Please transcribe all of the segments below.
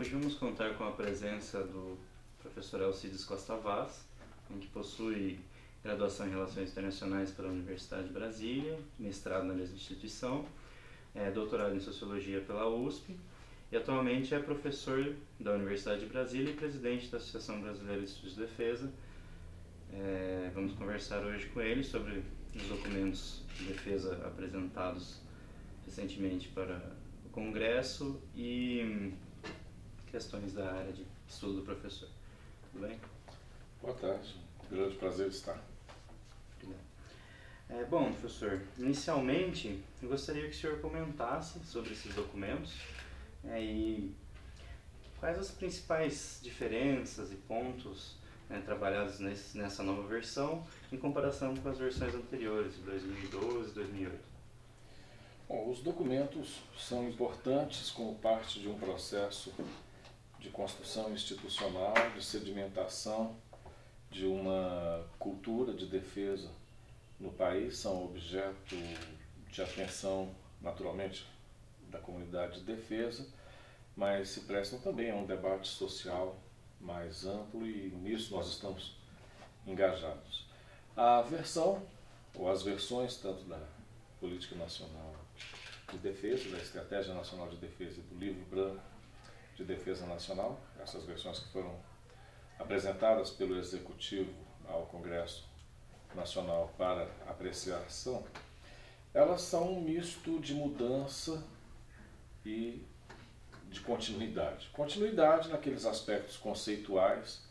Hoje vamos contar com a presença do professor Alcides Costa Vaz, que possui graduação em Relações Internacionais pela Universidade de Brasília, mestrado na mesma instituição, doutorado em Sociologia pela USP e atualmente é professor da Universidade de Brasília e presidente da Associação Brasileira de Estudos de Defesa. Vamos conversar hoje com ele sobre os documentos de defesa apresentados recentemente para o Congresso e questões da área de estudo do professor. Tudo bem? Boa tarde, grande prazer estar. Bom, professor, inicialmente eu gostaria que o senhor comentasse sobre esses documentos e quais as principais diferenças e pontos trabalhados nessa nova versão em comparação com as versões anteriores, de 2012 e 2008. Bom, os documentos são importantes como parte de um processo de construção institucional, de sedimentação de uma cultura de defesa no país, são objeto de atenção, naturalmente, da comunidade de defesa, mas se prestam também a um debate social mais amplo e nisso nós estamos engajados. A versão, ou as versões, tanto da Política Nacional de Defesa, da Estratégia Nacional de Defesa e do Livro Branco de Defesa Nacional, essas versões que foram apresentadas pelo Executivo ao Congresso Nacional para apreciação, elas são um misto de mudança e de continuidade. Continuidade naqueles aspectos conceituais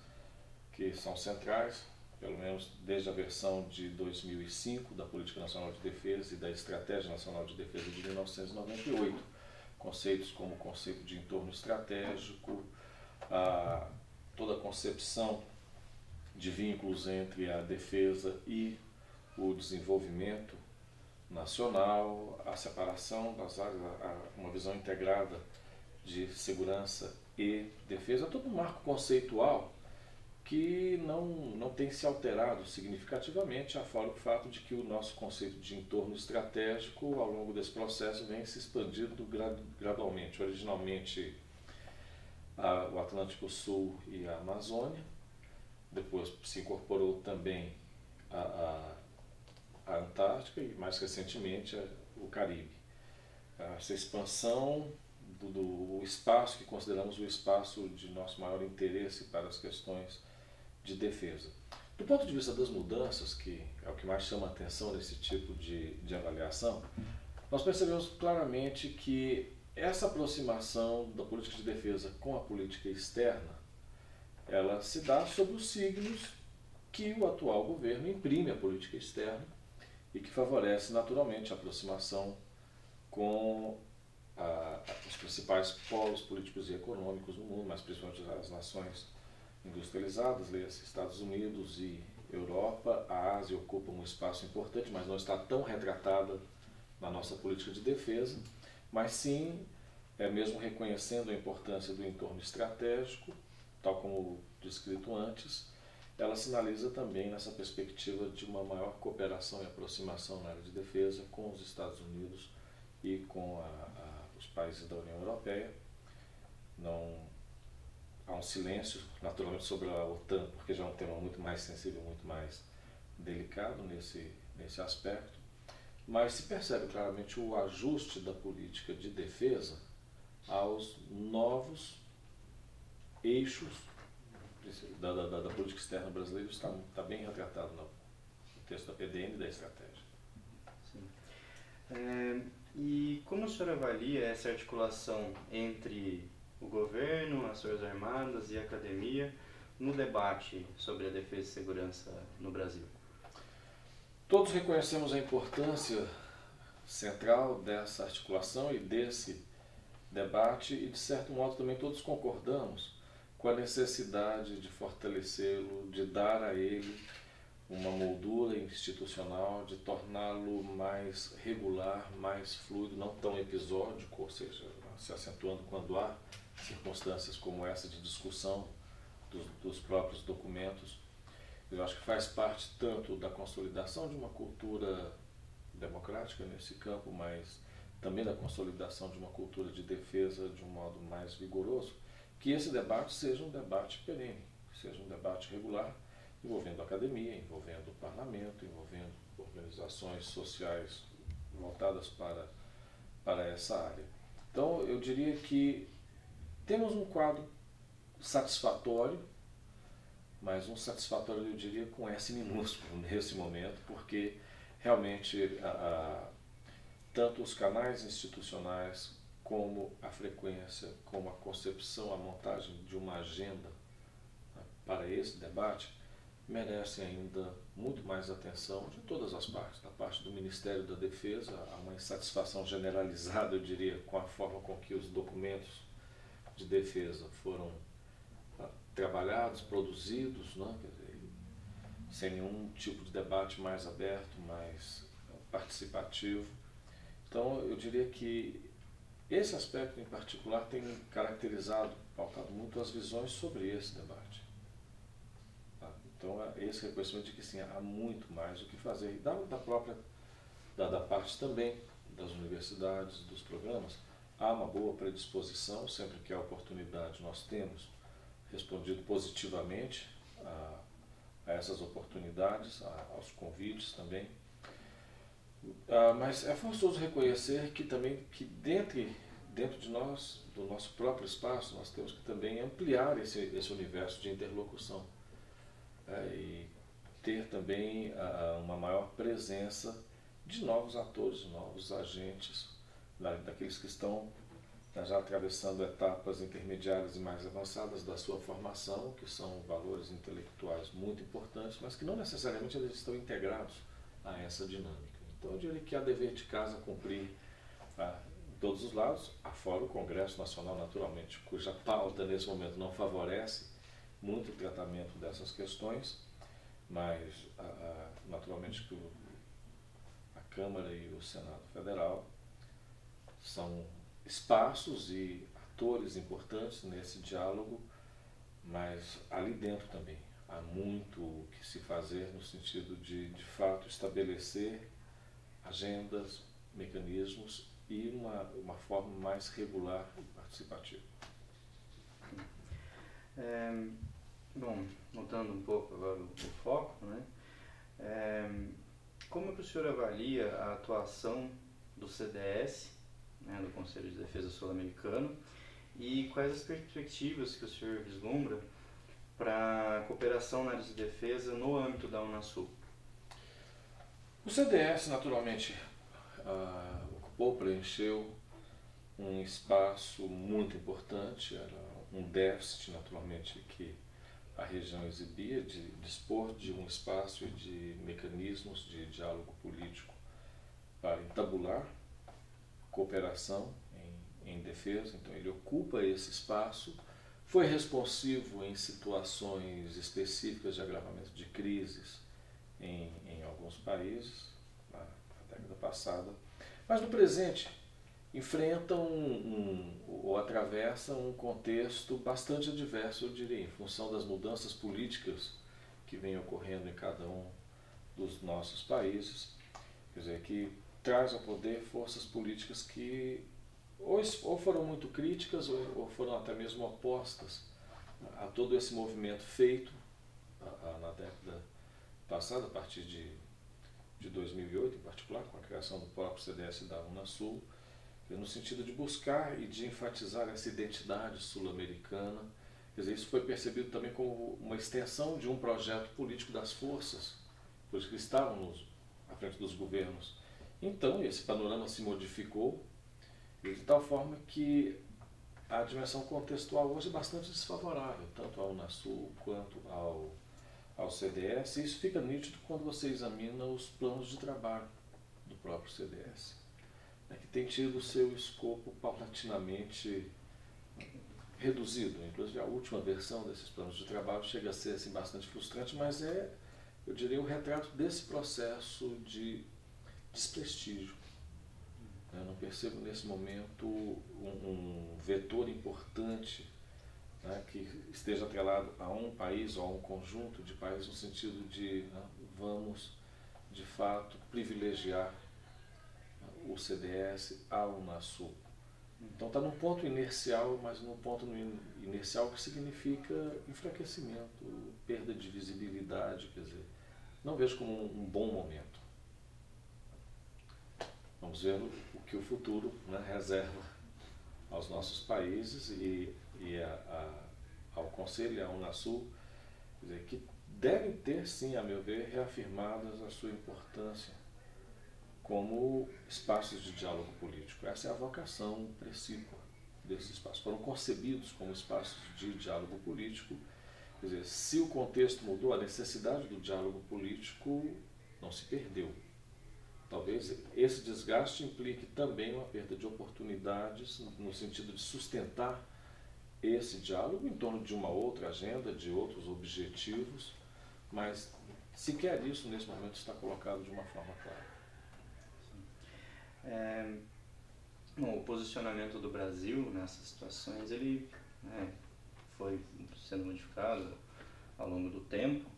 que são centrais, pelo menos desde a versão de 2005 da Política Nacional de Defesa e da Estratégia Nacional de Defesa de 1998. Conceitos como o conceito de entorno estratégico, toda a concepção de vínculos entre a defesa e o desenvolvimento nacional, a separação das áreas, uma visão integrada de segurança e defesa, todo um marco conceitual que não tem se alterado significativamente, afora o fato de que o nosso conceito de entorno estratégico, ao longo desse processo, vem se expandindo gradualmente. Originalmente, o Atlântico Sul e a Amazônia, depois se incorporou também a Antártica e, mais recentemente, o Caribe. Essa expansão do espaço que consideramos o espaço de nosso maior interesse para as questões de defesa. Do ponto de vista das mudanças, que é o que mais chama a atenção nesse tipo de avaliação, nós percebemos claramente que essa aproximação da política de defesa com a política externa, ela se dá sob os signos que o atual governo imprime à política externa e que favorece naturalmente a aproximação com os principais polos políticos e econômicos no mundo, mas principalmente as nações industrializadas, leia-se Estados Unidos e Europa. A Ásia ocupa um espaço importante, mas não está tão retratada na nossa política de defesa, mas sim, mesmo reconhecendo a importância do entorno estratégico, tal como descrito antes, ela sinaliza também nessa perspectiva de uma maior cooperação e aproximação na área de defesa com os Estados Unidos e com os países da União Europeia. Não há um silêncio, naturalmente, sobre a OTAN, porque já é um tema muito mais sensível, muito mais delicado nesse aspecto, mas se percebe claramente o ajuste da política de defesa aos novos eixos da política externa brasileira. Está bem retratado no texto da PDN e da estratégia. Sim. E como o senhor avalia essa articulação entre o governo, as Forças Armadas e a academia no debate sobre a defesa e segurança no Brasil? Todos reconhecemos a importância central dessa articulação e desse debate e, de certo modo, também todos concordamos com a necessidade de fortalecê-lo, de dar a ele uma moldura institucional, de torná-lo mais regular, mais fluido, não tão episódico, ou seja, se acentuando quando há circunstâncias como essa de discussão dos próprios documentos. Eu acho que faz parte tanto da consolidação de uma cultura democrática nesse campo, mas também da consolidação de uma cultura de defesa de um modo mais vigoroso, que esse debate seja um debate perene, seja um debate regular, envolvendo a academia, envolvendo o parlamento, envolvendo organizações sociais voltadas para essa área. Então, eu diria que temos um quadro satisfatório, mas um satisfatório, eu diria, com S minúsculo nesse momento, porque realmente tanto os canais institucionais como a frequência, como a concepção, a montagem de uma agenda, né, para esse debate, merecem ainda muito mais atenção de todas as partes. Da parte do Ministério da Defesa, há uma insatisfação generalizada, eu diria, com a forma com que os documentos de defesa foram trabalhados, produzidos, né, quer dizer, sem nenhum tipo de debate mais aberto, mais participativo. Então, eu diria que esse aspecto em particular tem caracterizado, pautado muito as visões sobre esse debate. Tá? Então, esse reconhecimento de que sim, há muito mais o que fazer. E da parte também das universidades, dos programas, há uma boa predisposição, sempre que há oportunidade nós temos respondido positivamente a essas oportunidades, aos convites também. Mas é forçoso reconhecer que também que dentro de nós, do nosso próprio espaço, nós temos que também ampliar esse universo de interlocução, e ter também uma maior presença de novos atores, de novos agentes, daqueles que estão já atravessando etapas intermediárias e mais avançadas da sua formação, que são valores intelectuais muito importantes, mas que não necessariamente eles estão integrados a essa dinâmica. Então eu diria que há dever de casa cumprir em todos os lados, afora o Congresso Nacional, naturalmente, cuja pauta nesse momento não favorece muito o tratamento dessas questões, mas naturalmente que a Câmara e o Senado Federal são espaços e atores importantes nesse diálogo, mas ali dentro também há muito o que se fazer no sentido de fato, estabelecer agendas, mecanismos e uma forma mais regular e participativa. Bom, mudando um pouco agora o foco, né? Como é que o senhor avalia a atuação do CDS, né, do Conselho de Defesa Sul-Americano, e quais as perspectivas que o senhor vislumbra para a cooperação na área de defesa no âmbito da Unasul? O CDS, naturalmente, ocupou, preencheu um espaço muito importante, era um déficit, naturalmente, que a região exibia, de dispor de um espaço e de mecanismos de diálogo político para entabular cooperação em defesa. Então ele ocupa esse espaço, foi responsivo em situações específicas de agravamento de crises em alguns países, na década passada, mas no presente enfrenta ou atravessa um contexto bastante adverso, eu diria, em função das mudanças políticas que vêm ocorrendo em cada um dos nossos países, quer dizer, que traz ao poder forças políticas que ou foram muito críticas ou foram até mesmo opostas a todo esse movimento feito na década passada, a partir de 2008 em particular, com a criação do próprio CDS e da Unasul, no sentido de buscar e de enfatizar essa identidade sul-americana. Quer dizer, isso foi percebido também como uma extensão de um projeto político das forças, pois que estavam à frente dos governos. Então, esse panorama se modificou de tal forma que a dimensão contextual hoje é bastante desfavorável, tanto ao Unasul quanto ao CDS, e isso fica nítido quando você examina os planos de trabalho do próprio CDS, que tem tido o seu escopo paulatinamente reduzido. Inclusive, a última versão desses planos de trabalho chega a ser assim, bastante frustrante, mas eu diria, o retrato desse processo de desprestígio. Eu não percebo nesse momento um vetor importante, né, que esteja atrelado a um país ou a um conjunto de países, no sentido de vamos, de fato, privilegiar o CDS, a Unasul. Então está num ponto inercial, mas num ponto inercial que significa enfraquecimento, perda de visibilidade, quer dizer, não vejo como um bom momento. Vamos ver o que o futuro, né, reserva aos nossos países e ao Conselho e à Unasul, quer dizer, que devem ter, sim, a meu ver, reafirmadas a sua importância como espaços de diálogo político. Essa é a vocação precípua desses espaços. Foram concebidos como espaços de diálogo político. Quer dizer, se o contexto mudou, a necessidade do diálogo político não se perdeu. Talvez esse desgaste implique também uma perda de oportunidades no sentido de sustentar esse diálogo em torno de uma outra agenda, de outros objetivos, mas sequer isso nesse momento está colocado de uma forma clara. Bom, o posicionamento do Brasil nessas situações ele foi sendo modificado ao longo do tempo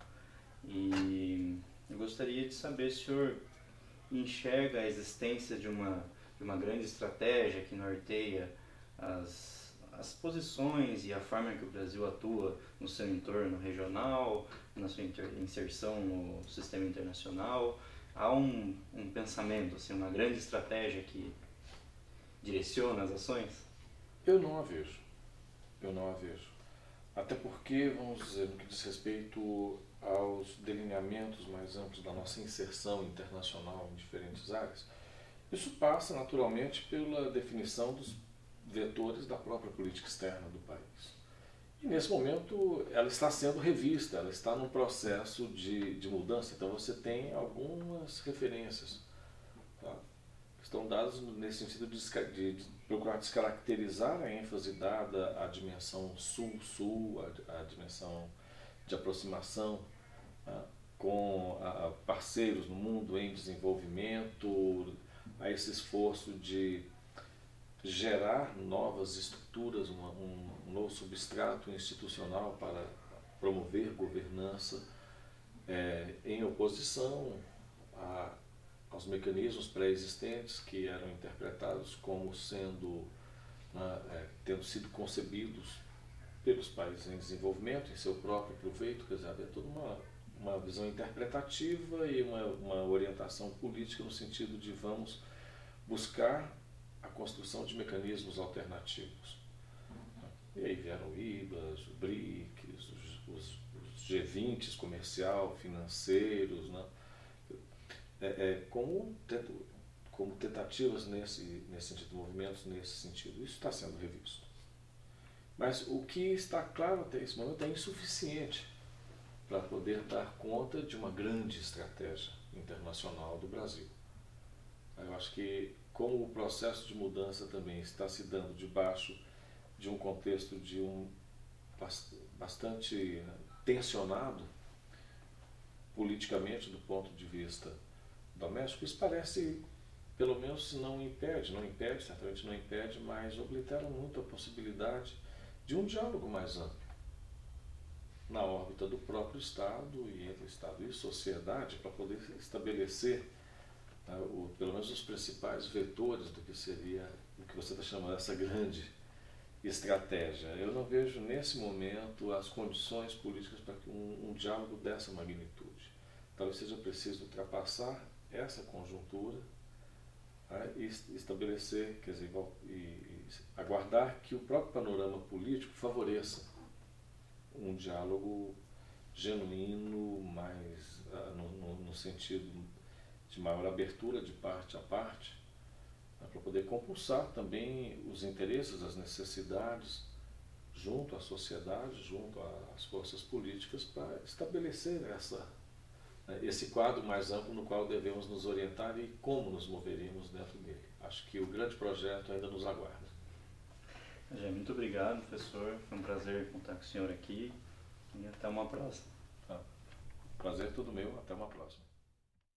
e eu gostaria de saber se o senhor enxerga a existência de uma grande estratégia que norteia as posições e a forma que o Brasil atua no seu entorno regional, na sua inserção no sistema internacional. Há um pensamento, assim, uma grande estratégia que direciona as ações? Eu não a vejo. Eu não a vejo. Até porque, vamos dizer, no que diz respeito aos delineamentos mais amplos da nossa inserção internacional em diferentes áreas, isso passa naturalmente pela definição dos vetores da própria política externa do país. E nesse momento ela está sendo revista, ela está num processo de mudança, então você tem algumas referências, tá, que estão dadas nesse sentido de procurar descaracterizar a ênfase dada à dimensão sul-sul, à dimensão de aproximação, tá, com parceiros no mundo em desenvolvimento, a esse esforço de gerar novas estruturas, um novo substrato institucional para promover governança em oposição aos mecanismos pré-existentes que eram interpretados como sendo, tendo sido concebidos pelos países em desenvolvimento, em seu próprio proveito. Quer dizer, havia toda uma visão interpretativa e uma orientação política no sentido de vamos buscar a construção de mecanismos alternativos. E aí vieram o IBAs, o BRICS, os G20 comercial, financeiros, né? Como tentativas nesse sentido, movimentos nesse sentido. Isso está sendo revisto. Mas o que está claro até esse momento é insuficiente para poder dar conta de uma grande estratégia internacional do Brasil. Eu acho que, como o processo de mudança também está se dando debaixo de um contexto bastante tensionado politicamente do ponto de vista doméstico, isso parece, pelo menos não impede, certamente não impede, mas oblitera muito a possibilidade de um diálogo mais amplo na órbita do próprio Estado e entre Estado e sociedade para poder estabelecer pelo menos os principais vetores do que seria o que você está chamando essa grande estratégia. Eu não vejo nesse momento as condições políticas para que um diálogo dessa magnitude. Talvez seja preciso ultrapassar essa conjuntura, e estabelecer, quer dizer, e aguardar que o próprio panorama político favoreça um diálogo genuíno, mais no sentido de maior abertura de parte a parte, para poder compulsar também os interesses, as necessidades junto à sociedade, junto às forças políticas, para estabelecer esse quadro mais amplo no qual devemos nos orientar e como nos moveríamos dentro dele. Acho que o grande projeto ainda nos aguarda. Muito obrigado, professor. Foi um prazer contar com o senhor aqui e até uma próxima. Prazer é todo meu. Até uma próxima.